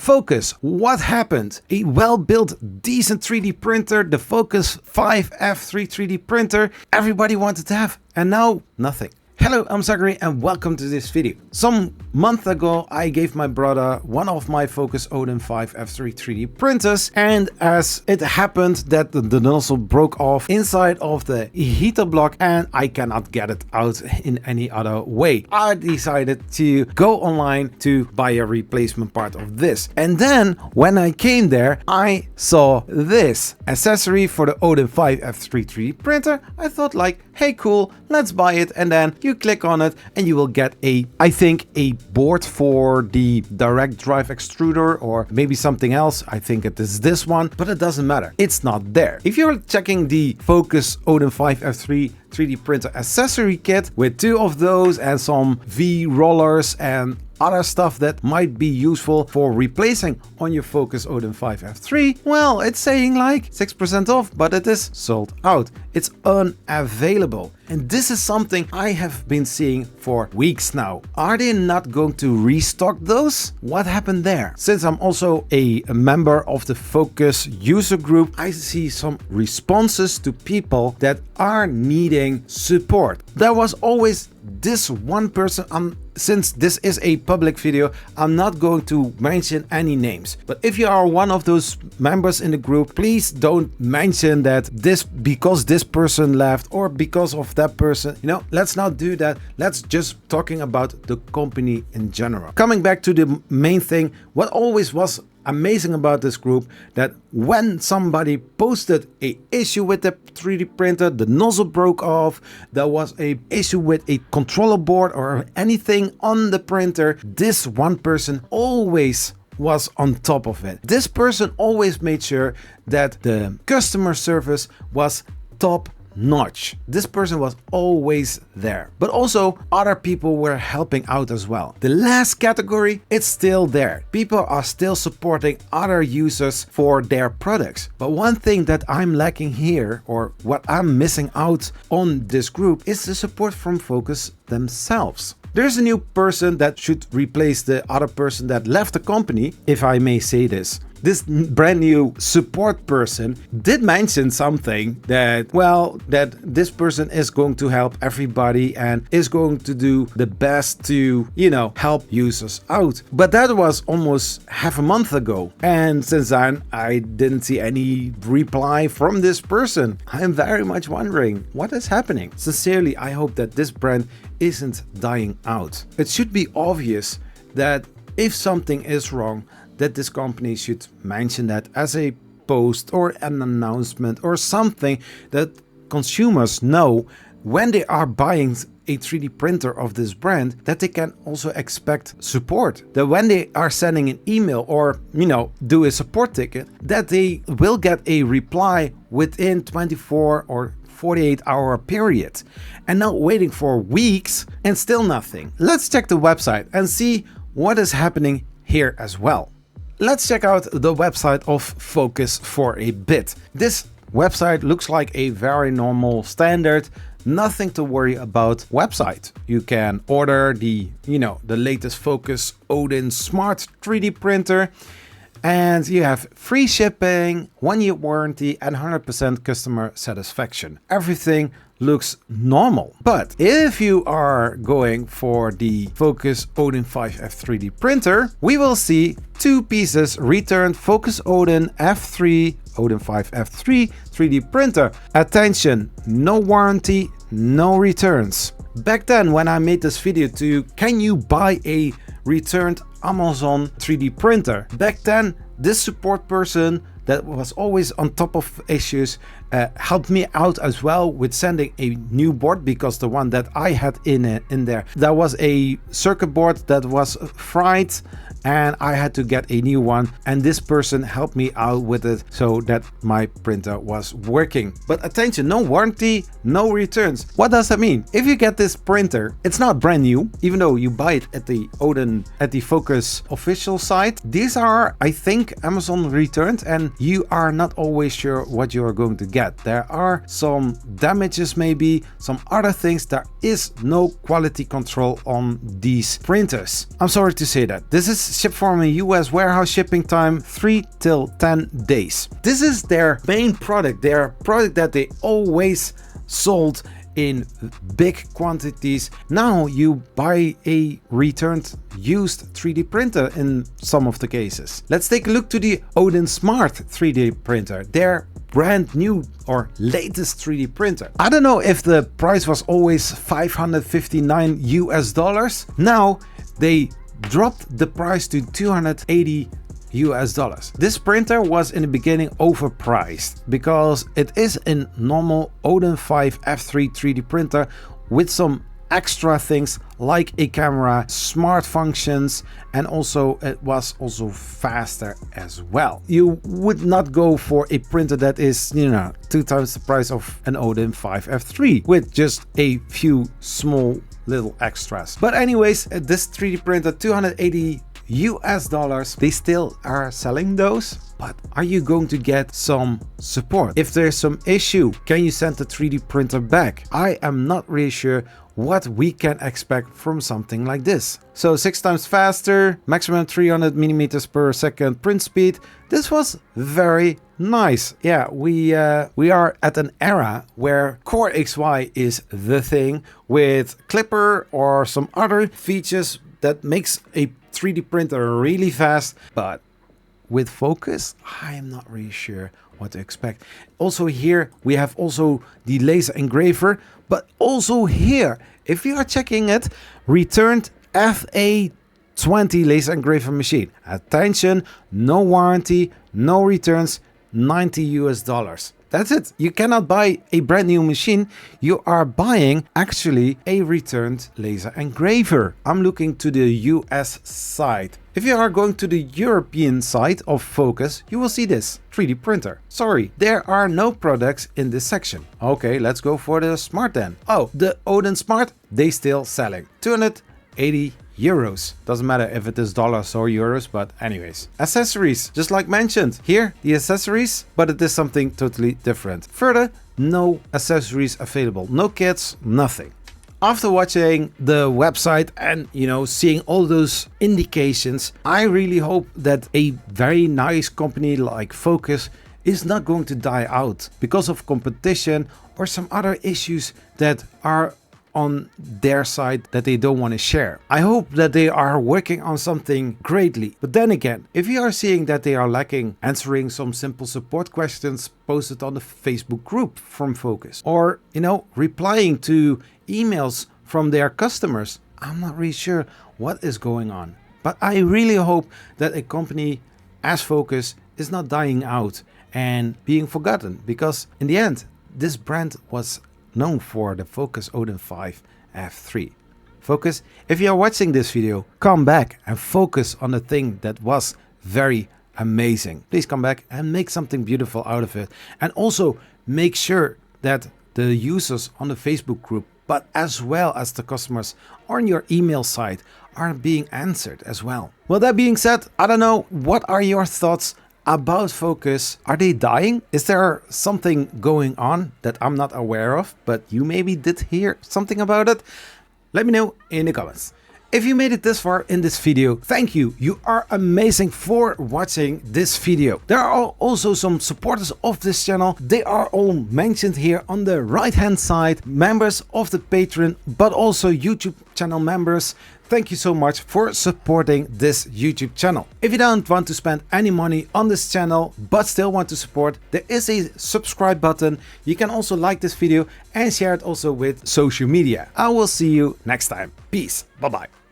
Fokoos, what happened? A well-built, decent 3D printer, the Fokoos 5F3 3D printer everybody wanted to have, and now nothing. Hello, I'm Zachary and welcome to this video. Some month ago I gave my brother one of my Fokoos Odin 5F3 3D printers, and as it happened that the nozzle broke off inside of the heater block and I cannot get it out in any other way, I decided to go online to buy a replacement part of this. And then when I came there I saw this accessory for the Odin 5F3 3D printer. I thought like, hey cool, let's buy it, and then you click on it and you will get I think a board for the direct drive extruder or maybe something else. I think it is this one, but it doesn't matter. It's not there. If you're checking the Fokoos Odin 5F3 3D printer accessory kit with two of those and some V rollers and other stuff that might be useful for replacing on your Fokoos Odin 5F3, well, it's saying like 6% off, but it is sold out. It's unavailable. And this is something I have been seeing for weeks now. Are they not going to restock those? What happened there? Since I'm also a member of the Fokoos user group, I see some responses to people that are needing support. There was always this one person. Since this is a public video, I'm not going to mention any names. But if you are one of those members in the group, please don't mention that because this person left or because of that person. You know, let's not do that. Let's just talking about the company in general. Coming back to the main thing, what always was amazing about this group, that when somebody posted a issue with the 3D printer, the nozzle broke off, there was a issue with a controller board or anything on the printer, this one person always was on top of it. This person always made sure that the customer service was top notch. This person was always there, but also other people were helping out as well. The last category, it's still there. People are still supporting other users for their products. But one thing that I'm lacking here, or what I'm missing out on this group, is the support from Fokoos themselves. There's a new person that should replace the other person that left the company, if I may say this. This brand new support person did mention something that, well, that this person is going to help everybody and is going to do the best to, you know, help users out. But that was almost half a month ago. And since then, I didn't see any reply from this person. I'm very much wondering what is happening. Sincerely, I hope that this brand isn't dying out. It should be obvious that if something is wrong, that this company should mention that as a post or an announcement or something that consumers know when they are buying a 3D printer of this brand, that they can also expect support. That when they are sending an email or, you know, do a support ticket, that they will get a reply within 24 or 48-hour period, and not waiting for weeks and still nothing. Let's check the website and see what is happening here as well. Let's check out the website of Fokoos for a bit. This website looks like a very normal, standard, nothing to worry about website. You can order the latest Fokoos Odin Smart 3D printer, and you have free shipping, 1-year warranty, and 100% customer satisfaction. Everything looks normal. But if you are going for the Fokoos Odin 5F 3D printer, we will see two pieces returned: Fokoos Odin F3, Odin 5F3 3D printer. Attention, no warranty, no returns. Back then when I made this video to can you buy a returned Amazon 3D printer, back then this support person that was always on top of issues helped me out as well with sending a new board, because the one that I had in there was a circuit board that was fried and I had to get a new one, and this person helped me out with it so that my printer was working. But attention, no warranty, no returns. What does that mean? If you get this printer, it's not brand new, even though you buy it at the Fokoos official site. These are, I think, Amazon returned, and you are not always sure what you are going to get. There are some damages, maybe some other things. There is no quality control on these printers. I'm sorry to say that. This is shipped from a US warehouse, shipping time 3 till 10 days. This is their main product, their product that they always sold in big quantities. Now you buy a returned used 3D printer in some of the cases. Let's take a look to the Odin Smart 3D printer, their brand new or latest 3D printer. I don't know if the price was always $559 US. Now they dropped the price to $280 US. This printer was in the beginning overpriced because it is a normal Odin 5 F3 3D printer with some extra things like a camera, smart functions, and also it was also faster as well. You would not go for a printer that is, 2 times the price of an Odin 5 F3 with just a few small little extras. But anyways, this 3D printer, $280 US, they still are selling those. But are you going to get some support? If there's some issue, can you send the 3D printer back? I am not really sure what we can expect from something like this. So 6 times faster, maximum 300 millimeters per second print speed. This was very nice. Yeah, we are at an era where Core XY is the thing, with Clipper or some other features that makes a 3D printer really fast. But with Fokoos, I am not really sure what to expect. Also here we have also the laser engraver, but also here, if you are checking it, returned FA20 laser engraver machine. Attention, no warranty, no returns, $90 US. That's it. You cannot buy a brand new machine. You are buying actually a returned laser engraver. I'm looking to the US side. If you are going to the European side of Fokoos, you will see this 3D printer. Sorry, there are no products in this section. Okay, let's go for the Smart then. Oh, the Odin Smart, they still selling. 280 euros. Doesn't matter if it is dollars or euros, but anyways. Accessories, just like mentioned. Here, the accessories, but it is something totally different. Further, no accessories available. No kits, nothing. After watching the website and, seeing all those indications, I really hope that a very nice company like Fokoos is not going to die out because of competition or some other issues that are on their side that they don't want to share. I hope that they are working on something greatly. But then again, if you are seeing that they are lacking answering some simple support questions posted on the Facebook group from Fokoos, or, replying to emails from their customers, I'm not really sure what is going on. But I really hope that a company as Fokoos is not dying out and being forgotten, because in the end, this brand was known for the Fokoos Odin 5 F3. Fokoos, if you are watching this video, come back and focus on the thing that was very amazing. Please come back and make something beautiful out of it. And also make sure that the users on the Facebook group, but as well as the customers on your email site, are being answered as well. Well, that being said, I don't know, what are your thoughts about Fokoos? Are they dying? Is there something going on that I'm not aware of, but you maybe did hear something about it? Let me know in the comments. If you made it this far in this video, thank you. You are amazing for watching this video. There are also some supporters of this channel. They are all mentioned here on the right hand side. Members of the Patreon, but also YouTube channel members. Thank you so much for supporting this YouTube channel. If you don't want to spend any money on this channel, but still want to support, there is a subscribe button. You can also like this video and share it also with social media. I will see you next time. Peace. Bye-bye.